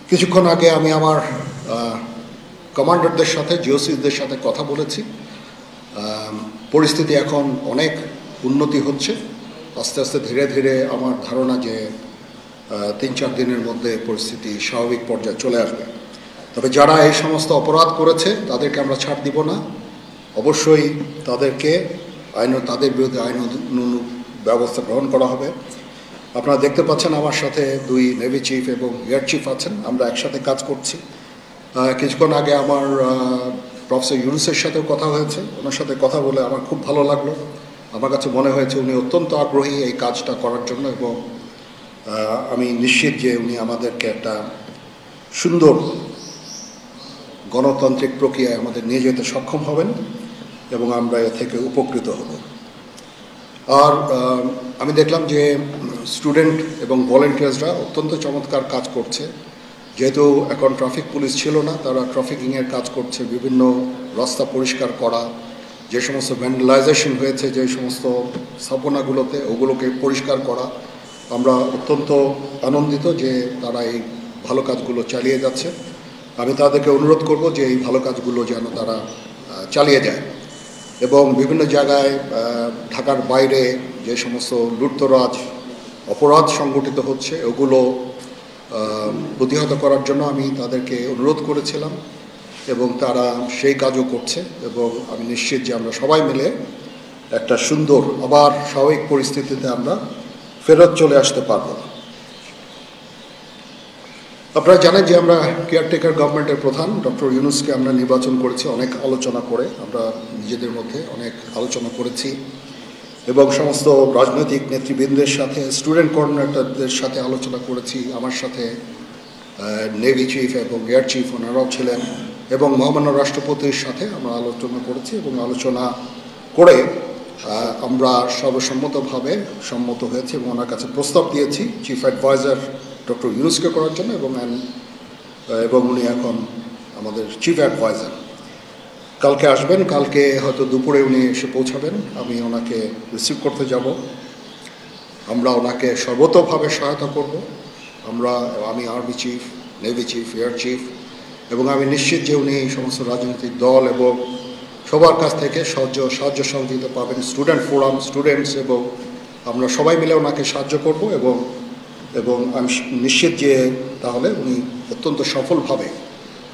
কিছুক্ষণ আগে আমি আমার কমান্ডারদের সাথে জিওসিদের সাথে কথা বলেছি। পরিস্থিতি এখন অনেক উন্নতি হচ্ছে, আস্তে আস্তে ধীরে ধীরে আমার ধারণা যে ৩-৪ দিনের মধ্যে পরিস্থিতি স্বাভাবিক পর্যায়ে চলে আসবে। তবে যারা এই সমস্ত অপরাধ করেছে তাদেরকে আমরা ছাড় দিব না, অবশ্যই তাদেরকে তাদের বিরুদ্ধে আইন ব্যবস্থা গ্রহণ করা হবে। আপনারা দেখতে পাচ্ছেন আমার সাথে 2 নেভি চিফ এবং এয়ার চিফ আছেন, আমরা একসাথে কাজ করছি। কিছুক্ষণ আগে আমার প্রফেসর ইউনুসের সাথেও কথা হয়েছে, ওনার সাথে কথা বলে আমার খুব ভালো লাগলো। আমার কাছে মনে হয়েছে উনি অত্যন্ত আগ্রহী এই কাজটা করার জন্য, এবং আমি নিশ্চিত যে উনি আমাদেরকে একটা সুন্দর গণতান্ত্রিক প্রক্রিয়ায় আমাদের নিয়ে যেতে সক্ষম হবেন এবং আমরা এ থেকে উপকৃত হব। আর আমি দেখলাম যে স্টুডেন্ট এবং ভলেন্টিয়ার্সরা অত্যন্ত চমৎকার কাজ করছে। যেহেতু এখন ট্রাফিক পুলিশ ছিল না, তারা ট্রাফিকিংয়ের কাজ করছে, বিভিন্ন রাস্তা পরিষ্কার করা, যে সমস্ত ভ্যান্ডালাইজেশন হয়েছে যে সমস্ত স্থাপনাগুলোতে, ওগুলোকে পরিষ্কার করা। আমরা অত্যন্ত আনন্দিত যে তারা এই ভালো কাজগুলো চালিয়ে যাচ্ছে। আমি তাদেরকে অনুরোধ করব যে এই ভালো কাজগুলো যেন তারা চালিয়ে যায় এবং বিভিন্ন জায়গায় ঢাকার বাইরে যে সমস্ত লুটতরাজ অপরাধ সংগঠিত হচ্ছে ওগুলো প্রতিহত করার জন্য আমি তাদেরকে অনুরোধ করেছিলাম এবং তারা সেই কাজও করছে, এবং আমি নিশ্চিত যে আমরা সবাই মিলে একটা সুন্দর আবার স্বাভাবিক পরিস্থিতিতে আমরা ফেরত চলে আসতে পারব। আপনারা জানেন যে আমরা কেয়ারটেকার গভর্নমেন্টের প্রধান ডক্টর ইউনুসকে আমরা নির্বাচন করেছি অনেক আলোচনা করে, আমরা নিজেদের মধ্যে অনেক আলোচনা করেছি এবং সমস্ত রাজনৈতিক নেতৃবৃন্দের সাথে, স্টুডেন্ট কোঅর্ডিনেটরদের সাথে আলোচনা করেছি। আমার সাথে নেভি চিফ এবং এয়ার চিফ ওনারাও ছিলেন, এবং মহামান্য রাষ্ট্রপতির সাথে আমরা আলোচনা করেছি এবং আলোচনা করে আমরা সর্বসম্মতভাবে সম্মত হয়েছি এবং ওনার কাছে প্রস্তাব দিয়েছি চিফ অ্যাডভাইজার ডক্টর ইউনুসকে করার জন্য, এবং উনি এখন আমাদের চিফ অ্যাডভাইজার। কালকে আসবেন, কালকে হয়তো দুপুরে উনি এসে পৌঁছাবেন, আমি ওনাকে রিসিভ করতে যাব। আমরা ওনাকে সর্বতোভাবে সহায়তা করব। আমি army chief, navy chief, air chief, এবং আমি নিশ্চিত যে উনি এই সমস্ত রাজনৈতিক দল এবং সবার কাছ থেকে সাহায্য সহযোগিতা পাবেন, স্টুডেন্ট ফোরাম, স্টুডেন্টস, এবং আমরা সবাই মিলে ওনাকে সাহায্য করব এবং আমি নিশ্চিত যে তাহলে উনি অত্যন্ত সফলভাবে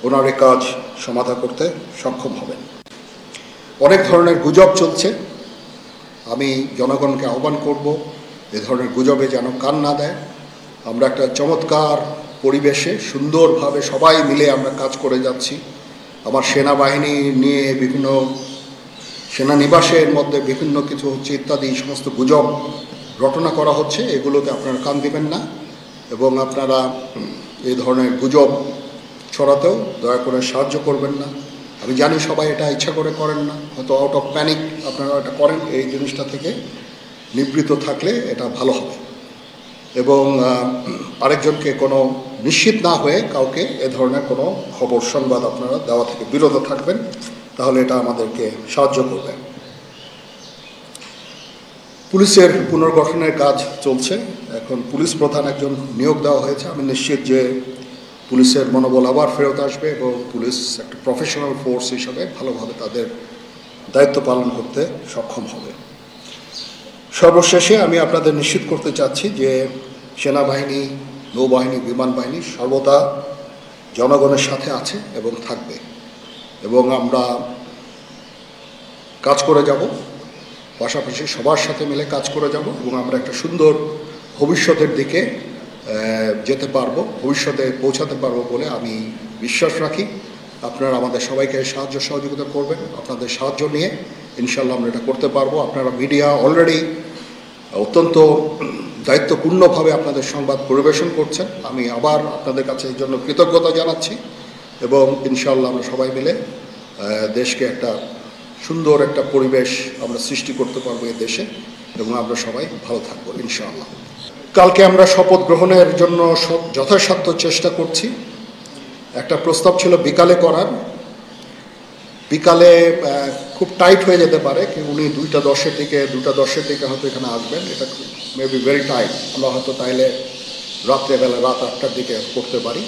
ওনার এই কাজ সমাধা করতে সক্ষম হবেন। অনেক ধরনের গুজব চলছে, আমি জনগণকে আহ্বান করব এ ধরনের গুজবে যেন কান না দেয়। আমরা একটা চমৎকার পরিবেশে সুন্দরভাবে সবাই মিলে আমরা কাজ করে যাচ্ছি। আমার সেনাবাহিনী নিয়ে বিভিন্ন সেনানিবাসের মধ্যে বিভিন্ন কিছু হচ্ছে ইত্যাদি সমস্ত গুজব রটনা করা হচ্ছে, এগুলোতে আপনারা কান দিবেন না এবং আপনারা এই ধরনের গুজব ছড়াতেও দয়া করে সাহায্য করবেন না। আমি জানি সবাই এটা ইচ্ছা করে করেন না, হয়তো আউট অফ প্যানিক আপনারা এটা করেন। এই জিনিসটা থেকে নিবৃত্ত থাকলে এটা ভালো হবে, এবং আরেকজনকে কোনো নিশ্চিত না হয়ে কাউকে এ ধরনের কোনো খবর সংবাদ আপনারা দেওয়া থেকে বিরত থাকবেন, তাহলে এটা আমাদেরকে সাহায্য করবে। পুলিশের পুনর্গঠনের কাজ চলছে, এখন পুলিশ প্রধান একজন নিয়োগ দেওয়া হয়েছে। আমি নিশ্চিত যে পুলিশের মনোবল আবার ফেরত আসবে এবং পুলিশ একটা প্রফেশনাল ফোর্স হিসাবে ভালোভাবে তাদের দায়িত্ব পালন করতে সক্ষম হবে। সর্বশেষে আমি আপনাদের নিশ্চিত করতে চাচ্ছি যে সেনাবাহিনী, নৌবাহিনী, বিমান বাহিনী সর্বদা জনগণের সাথে আছে এবং থাকবে, এবং আমরা কাজ করে যাব, পাশাপাশি সবার সাথে মিলে কাজ করে যাব, এবং আমরা একটা সুন্দর ভবিষ্যতের দিকে যেতে পারবো, ভবিষ্যতে পৌঁছাতে পারবো বলে আমি বিশ্বাস রাখি। আপনারা আমাদের সবাইকে সাহায্য সহযোগিতা করবেন, আপনাদের সাহায্য নিয়ে ইনশাল্লাহ আমরা এটা করতে পারবো। আপনারা মিডিয়া অলরেডি অত্যন্ত দায়িত্বপূর্ণভাবে আপনাদের সংবাদ পরিবেশন করছেন, আমি আবার আপনাদের কাছে এই জন্য কৃতজ্ঞতা জানাচ্ছি, এবং ইনশাল্লাহ আমরা সবাই মিলে দেশকে একটা সুন্দর একটা পরিবেশ আমরা সৃষ্টি করতে পারবো এই দেশে, এবং আমরা সবাই ভালো থাকবো ইনশাআল্লাহ। কালকে আমরা শপথ গ্রহণের জন্য যথাসাধ্য চেষ্টা করছি। একটা প্রস্তাব ছিল বিকালে করার, বিকালে খুব টাইট হয়ে যেতে পারে, কি উনি 2:10 দিকে হয়তো এখানে আসবেন, এটা মে বি ভেরি টাইট। আমরা হয়তো তাইলে রাত্রেবেলা রাত 8টার দিকে করতে পারি,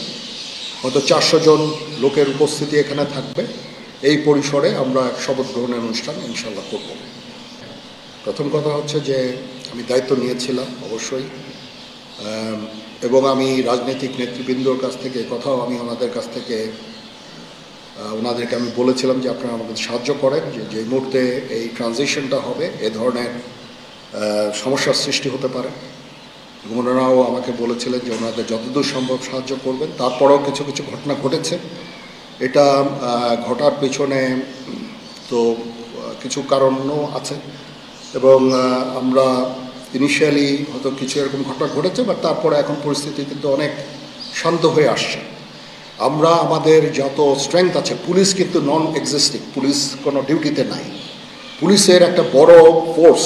হয়তো 400 জন লোকের উপস্থিতি এখানে থাকবে। এই পরিসরে আমরা শপথ গ্রহণের অনুষ্ঠান ইনশাল্লাহ করব। প্রথম কথা হচ্ছে যে আমি দায়িত্ব নিয়েছিলাম অবশ্যই, এবং আমি রাজনৈতিক নেতৃবৃন্দর কাছ থেকে কথাও আমি ওনাদের কাছ থেকে ওনাদেরকে আমি বলেছিলাম যে আপনারা আমাদের সাহায্য করেন, যে মুহূর্তে এই ট্রানজিশনটা হবে এ ধরনের সমস্যার সৃষ্টি হতে পারে, এবং ওনারাও আমাকে বলেছিলেন যে ওনাদের যতদূর সম্ভব সাহায্য করবেন। তারপরেও কিছু কিছু ঘটনা ঘটেছে। এটা ঘটার পেছনে তো কিছু কারণও আছে, এবং আমরা ইনিশিয়ালি হয়তো কিছু এরকম ঘটনা ঘটেছে, বাট তারপরে এখন পরিস্থিতি কিন্তু অনেক শান্ত হয়ে আসছে। আমরা আমাদের যত স্ট্রেংথ আছে, পুলিশ কিন্তু নন এক্সিস্টিং, পুলিশ কোনো ডিউটিতে নাই। পুলিশের একটা বড় ফোর্স,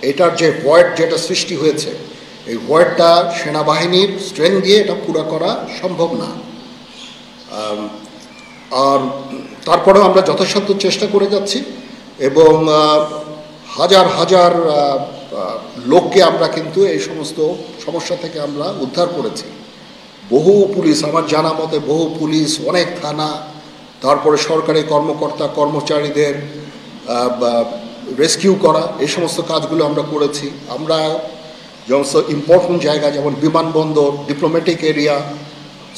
এটার যে ভয়েড যেটা সৃষ্টি হয়েছে, এই ভয়েডটা সেনাবাহিনীর স্ট্রেংথ দিয়ে এটা পুরো করা সম্ভব না। আর তারপরেও আমরা যথাসাধ্য চেষ্টা করে যাচ্ছি, এবং হাজার হাজার লোককে আমরা কিন্তু এই সমস্ত সমস্যা থেকে আমরা উদ্ধার করেছি। বহু পুলিশ, আমার জানা মতে বহু পুলিশ, অনেক থানা, তারপরে সরকারি কর্মকর্তা কর্মচারীদের রেস্কিউ করা, এই সমস্ত কাজগুলো আমরা করেছি। আমরা সমস্ত ইম্পর্টেন্ট জায়গা যেমন বিমানবন্দর, ডিপ্লোম্যাটিক এরিয়া,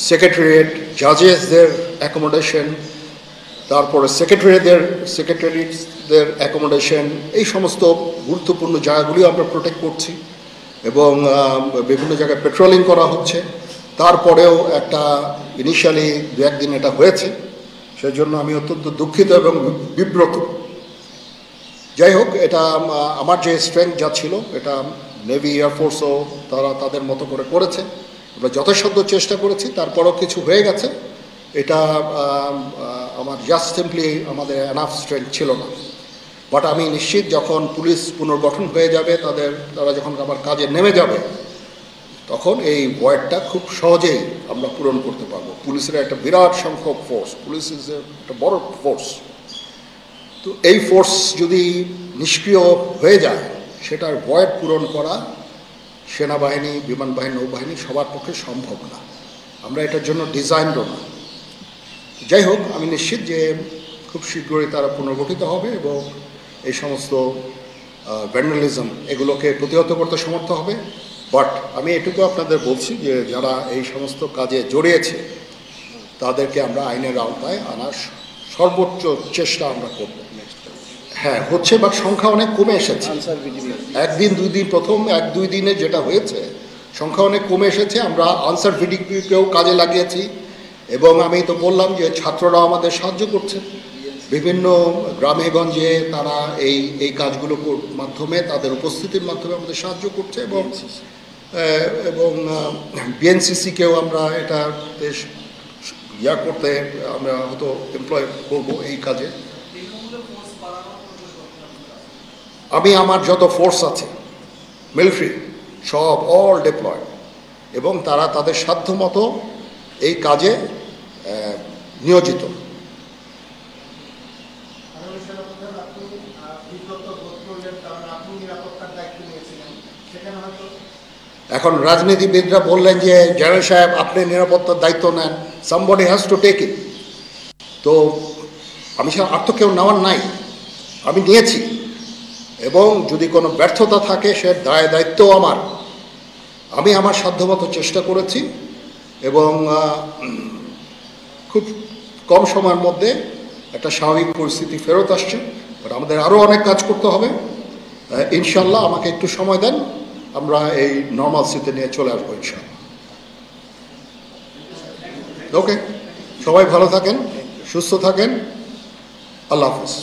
সেক্রেটারিয়েট, জাজেসদের অ্যাকোমোডেশন, তারপরে সেক্রেটারিদের অ্যাকোমোডেশন, এই সমস্ত গুরুত্বপূর্ণ জায়গাগুলিও আমরা প্রোটেক্ট করছি, এবং বিভিন্ন জায়গায় পেট্রোলিং করা হচ্ছে। তারপরেও একটা ইনিশিয়ালি 2-1 দিন এটা হয়েছে, সেজন্য আমি অত্যন্ত দুঃখিত এবং বিব্রত। যাই হোক, এটা আমার যে স্ট্রেংথ যা ছিল এটা নেভি এয়ারফোর্সও তারা তাদের মতো করে করেছে। আমরা যথাসাধ্য চেষ্টা করেছি, তারপরও কিছু হয়ে গেছে। এটা আমার জাস্ট সিম্পলি আমাদের এনাফ স্ট্রেংথ ছিল না। বাট আমি নিশ্চিত যখন পুলিশ পুনর্গঠন হয়ে যাবে, তারা যখন আবার কাজে নেমে যাবে, তখন এই ভয়েডটা খুব সহজেই আমরা পূরণ করতে পারবো। পুলিশের একটা বিরাট সংখ্যক ফোর্স, পুলিশ ইজ একটা বড় ফোর্স। তো এই ফোর্স যদি নিষ্ক্রিয় হয়ে যায়, সেটার ভয়েড পূরণ করা সেনাবাহিনী, বিমান বাহিনী, নৌবাহিনী সবার পক্ষে সম্ভব না। আমরা এটার জন্য ডিজাইনও না। যাই হোক, আমি নিশ্চিত যে খুব শীঘ্রই তারা পুনর্গঠিত হবে, এবং এই সমস্ত ভ্যান্ডালিজম এগুলোকে প্রতিহত করতে সমর্থ হবে। বাট আমি এটুকু আপনাদের বলছি যে যারা এই সমস্ত কাজে জড়িয়েছে তাদেরকে আমরা আইনের আওতায় আনার সর্বোচ্চ চেষ্টা আমরা করব। হ্যাঁ হচ্ছে, বাট সংখ্যা অনেক কমে এসেছে। 1-2 দিন, প্রথম 1-2 দিনে যেটা হয়েছে সংখ্যা অনেক কমে এসেছে। আমরা আনসার ভিডিকেও কাজে লাগিয়েছি, এবং আমি তো বললাম যে ছাত্ররাও আমাদের সাহায্য করছে বিভিন্ন গ্রামে গঞ্জে। তারা এই কাজগুলো মাধ্যমে, তাদের উপস্থিতির মাধ্যমে আমাদের সাহায্য করছে, এবং বিএনসিসিকেও আমরা এটা করতে আমরা হয়তো এমপ্লয় করব এই কাজে। আমি আমার যত ফোর্স আছে মিলিটারি সব অল ডিপ্লয়েড, এবং তারা তাদের সাধ্যমতো এই কাজে নিয়োজিত। এখন রাজনীতিবিদরা বললেন যে জেনারেল সাহেব আপনি নিরাপত্তার দায়িত্ব নেন, somebody has to take it. তো আমি আর তো কেউ নেওয়ার নাই, আমি নিয়েছি, এবং যদি কোনো ব্যর্থতা থাকে সে দায়িত্ব আমার। আমি আমার সাধ্যমতো চেষ্টা করেছি, এবং খুব কম সময়ের মধ্যে একটা স্বাভাবিক পরিস্থিতি ফেরত আসছে। বাট আমাদের আরও অনেক কাজ করতে হবে ইনশাল্লাহ। আমাকে একটু সময় দেন, আমরা এই নর্মালসিতে নিয়ে চলে আসবো ইনশাল্লাহ। ওকে, সবাই ভালো থাকেন, সুস্থ থাকেন, আল্লাহ হাফিজ।